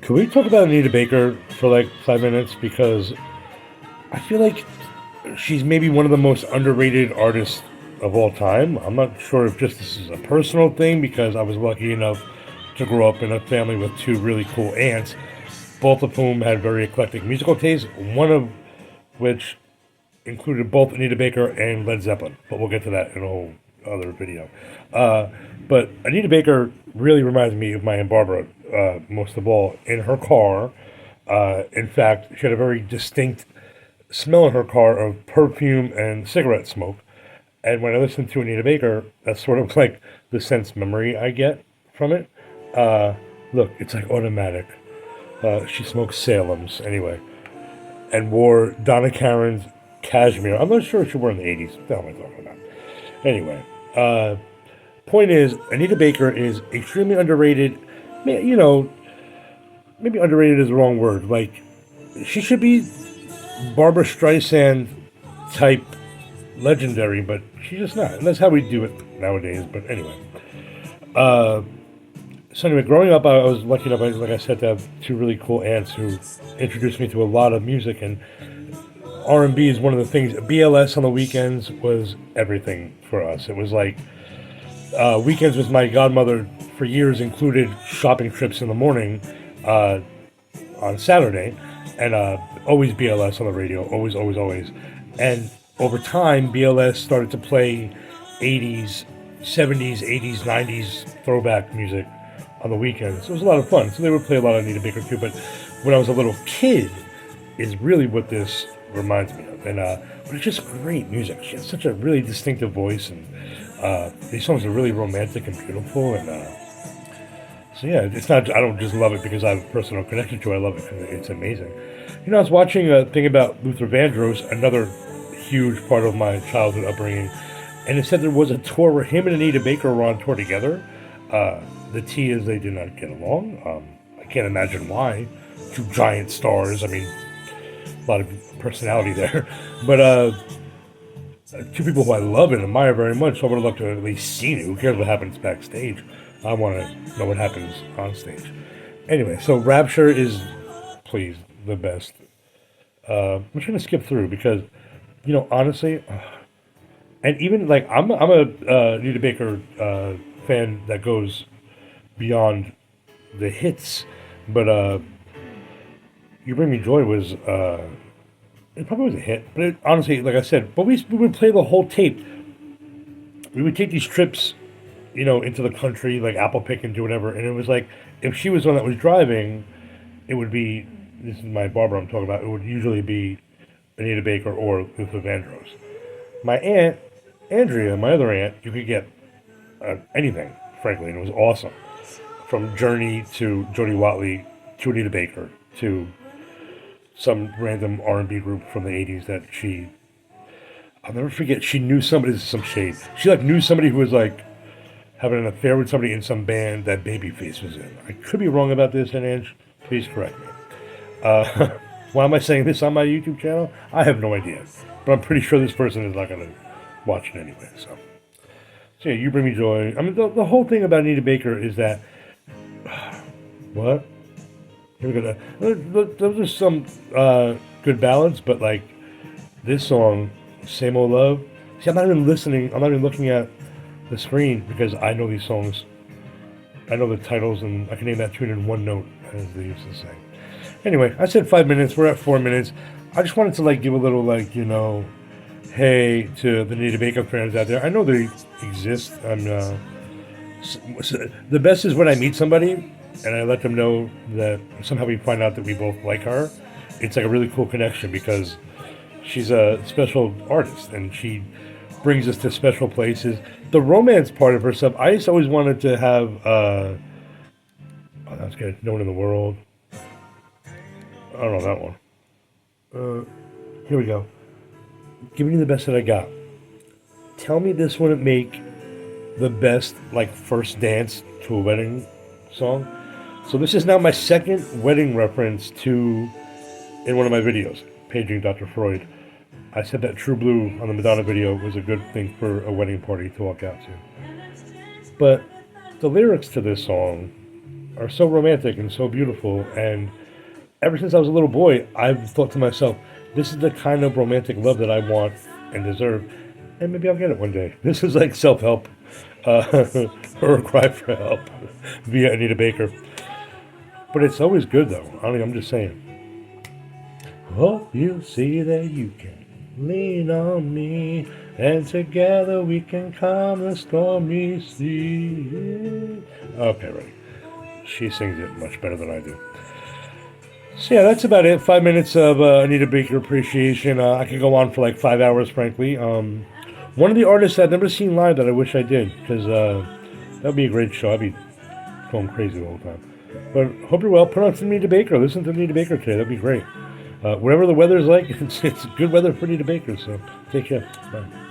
Can we talk about Anita Baker for like 5 minutes? Because I feel like she's maybe one of the most underrated artists of all time. I'm not sure if just this is a personal thing because I was lucky enough to grow up in a family with two really cool aunts, both of whom had very eclectic musical tastes, one of which included both Anita Baker and Led Zeppelin. But we'll get to that in a whole other video. Uh, but Anita Baker really reminds me of my Aunt Barbara, most of all. In her car, in fact, she had a very distinct smell in her car of perfume and cigarette smoke. And when I listen to Anita Baker, that's sort of like the sense memory I get from it. Uh, Look, it's like automatic. She smoked Salem's anyway, and wore Donna Karen's cashmere. I'm not sure if she wore in the 80s. What the hell am I talking about? Anyway, uh, point is, Anita Baker is extremely underrated. You know, maybe underrated is the wrong word. Like, she should be Barbara Streisand type legendary, but she's just not. And that's how we do it nowadays. But anyway. Uh, so anyway, growing up, I was lucky enough, like I said, to have two really cool aunts who introduced me to a lot of music. And R&B is one of the things. BLS on the weekends was everything for us. It was like weekends with my godmother for years included shopping trips in the morning uh, on Saturday, and always BLS on the radio, always, always, always. And over time, BLS started to play 80s, 70s, 80s, 90s throwback music on the weekends. It was a lot of fun. So they would play a lot of Anita Baker too. But when I was a little kid, is really what this reminds me of. And but it's just great music. She has such a really distinctive voice, and these songs are really romantic and beautiful. And so yeah, it's not. I don't just love it because I have a personal connection to it. I love it because it's amazing. You know, I was watching a thing about Luther Vandross, another huge part of my childhood upbringing, and it said there was a tour where him and Anita Baker were on tour together. The T is they did not get along. I can't imagine why. Two giant stars. I mean, a lot of personality there. But two people who I love and admire very much, so I would have loved to have at least seen it. Who cares what happens backstage? I want to know what happens on stage. Anyway, so Rapture is, please, the best. I'm just going to skip through because, you know, honestly, and even like I'm a Anita Baker fan that goes beyond the hits, but You Bring Me Joy was it probably was a hit, but it, honestly, like I said, but we would play the whole tape. We would take these trips, you know, into the country, like apple picking, do whatever, and it was like if she was the one that was driving, it would be this is my Barbara I'm talking about. It would usually be Anita Baker or Luther Vandross. My aunt Andrea, my other aunt, you could get anything, frankly, and it was awesome. From Journey to Jodie Watley to Anita Baker to some random R&B group from the 80s that I'll never forget, she knew somebody, this is some shade, she like knew somebody who was like having an affair with somebody in some band that Babyface was in. I could be wrong about this, and Ange, please correct me. Why am I saying this on my YouTube channel? I have no idea, but I'm pretty sure this person is not going to watch it anyway, so yeah, You Bring Me Joy. I mean, the whole thing about Anita Baker is that, what? Here we go. Those are some good ballads, but like this song, Same Old Love. See, I'm not even listening. I'm not even looking at the screen because I know these songs. I know the titles, and I can name that tune in one note, as they used to say. Anyway, I said 5 minutes. We're at 4 minutes. I just wanted to like give a little like hey to the Anita Baker fans out there. I know they exist. The best is when I meet somebody and I let them know that somehow we find out that we both like her. It's like a really cool connection because she's a special artist and she brings us to special places. The romance part of her stuff, I just always wanted to have, that's good, No One in the World. I don't know that one. Here we go. Giving you the best that I got. Tell me this wouldn't make the best, like, first dance to a wedding song. So this is now my second wedding reference in one of my videos, Paging Dr. Freud. I said that True Blue on the Madonna video was a good thing for a wedding party to walk out to. But the lyrics to this song are so romantic and so beautiful. And ever since I was a little boy, I've thought to myself, this is the kind of romantic love that I want and deserve. And maybe I'll get it one day. This is like self-help or a cry for help via Anita Baker. But it's always good, though. I'm just saying. Hope you see that you can lean on me, and together we can calm the stormy sea. Okay, right. She sings it much better than I do. So yeah, that's about it. 5 minutes of Anita Baker appreciation. I could go on for like 5 hours, frankly. One of the artists I've never seen live that I wish I did, because that'd be a great show. I'd be going crazy the whole time. But hope you're well. Put on some Anita Baker. Listen to Anita Baker today. That'd be great. Whatever the weather's like, it's good weather for Anita Baker. So take care. Bye.